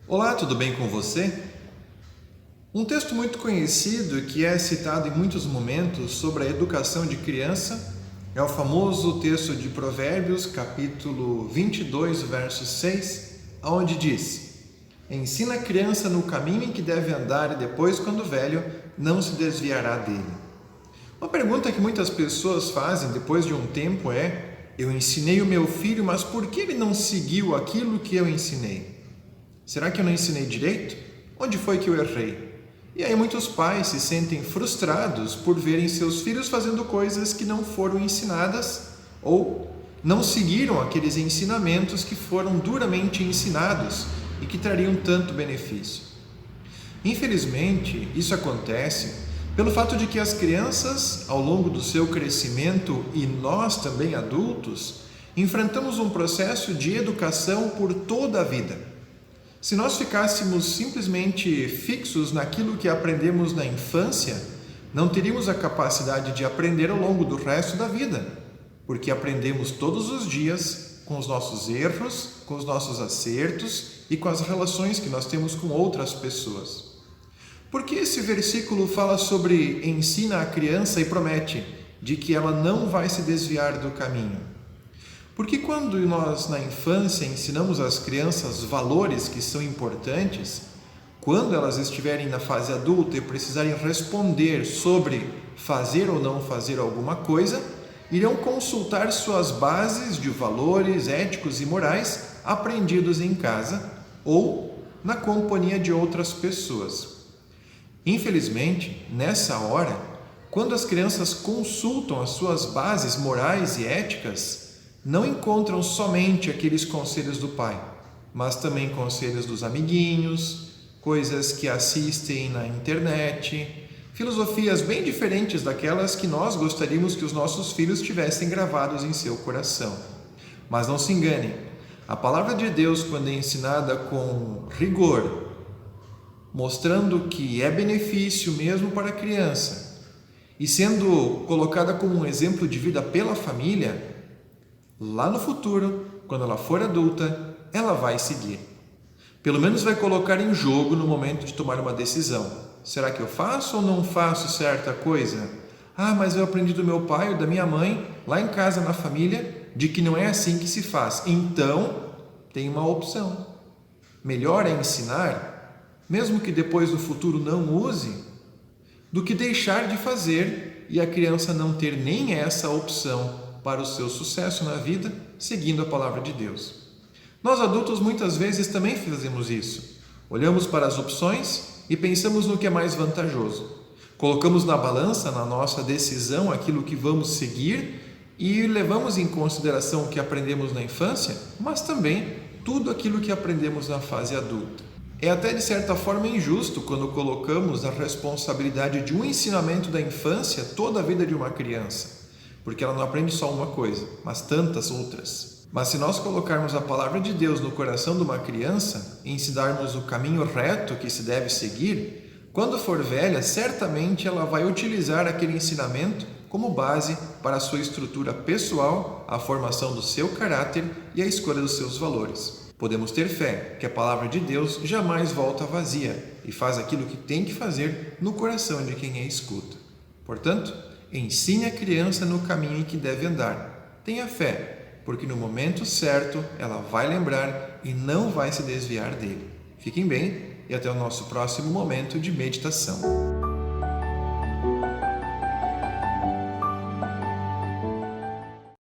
Olá, tudo bem com você? Um texto muito conhecido que é citado em muitos momentos sobre a educação de criança é o famoso texto de Provérbios, capítulo 22, verso 6, onde diz: Ensina a criança no caminho em que deve andar e depois, quando velho, não se desviará dele. Uma pergunta que muitas pessoas fazem depois de um tempo é: eu ensinei o meu filho, mas por que ele não seguiu aquilo que eu ensinei? Será que eu não ensinei direito? Onde foi que eu errei? E aí muitos pais se sentem frustrados por verem seus filhos fazendo coisas que não foram ensinadas ou não seguiram aqueles ensinamentos que foram duramente ensinados e que trariam tanto benefício. Infelizmente, isso acontece pelo fato de que as crianças, ao longo do seu crescimento e nós também adultos, enfrentamos um processo de educação por toda a vida. Se nós ficássemos simplesmente fixos naquilo que aprendemos na infância, não teríamos a capacidade de aprender ao longo do resto da vida, porque aprendemos todos os dias com os nossos erros, com os nossos acertos e com as relações que nós temos com outras pessoas. Por que esse versículo fala sobre ensina a criança e promete de que ela não vai se desviar do caminho? Porque quando nós, na infância, ensinamos às crianças valores que são importantes, quando elas estiverem na fase adulta e precisarem responder sobre fazer ou não fazer alguma coisa, irão consultar suas bases de valores éticos e morais aprendidos em casa ou na companhia de outras pessoas. Infelizmente, nessa hora, quando as crianças consultam as suas bases morais e éticas, não encontram somente aqueles conselhos do pai, mas também conselhos dos amiguinhos, coisas que assistem na internet, filosofias bem diferentes daquelas que nós gostaríamos que os nossos filhos tivessem gravados em seu coração. Mas não se enganem, a palavra de Deus, quando é ensinada com rigor, mostrando que é benefício mesmo para a criança, e sendo colocada como um exemplo de vida pela família, lá no futuro, quando ela for adulta, ela vai seguir. Pelo menos vai colocar em jogo no momento de tomar uma decisão. Será que eu faço ou não faço certa coisa? Ah, mas eu aprendi do meu pai ou da minha mãe, lá em casa, na família, de que não é assim que se faz. Então, tem uma opção. Melhor é ensinar, mesmo que depois no futuro não use, do que deixar de fazer e a criança não ter nem essa opção para o seu sucesso na vida, seguindo a palavra de Deus. Nós adultos muitas vezes também fazemos isso. Olhamos para as opções e pensamos no que é mais vantajoso. Colocamos na balança, na nossa decisão, aquilo que vamos seguir e levamos em consideração o que aprendemos na infância, mas também tudo aquilo que aprendemos na fase adulta. É até de certa forma injusto quando colocamos a responsabilidade de um ensinamento da infância toda a vida de uma criança, porque ela não aprende só uma coisa, mas tantas outras. Mas se nós colocarmos a palavra de Deus no coração de uma criança e ensinarmos o caminho reto que se deve seguir, quando for velha, certamente ela vai utilizar aquele ensinamento como base para a sua estrutura pessoal, a formação do seu caráter e a escolha dos seus valores. Podemos ter fé que a palavra de Deus jamais volta vazia e faz aquilo que tem que fazer no coração de quem a escuta. Portanto, ensine a criança no caminho em que deve andar. Tenha fé, porque no momento certo ela vai lembrar e não vai se desviar dele. Fiquem bem e até o nosso próximo momento de meditação.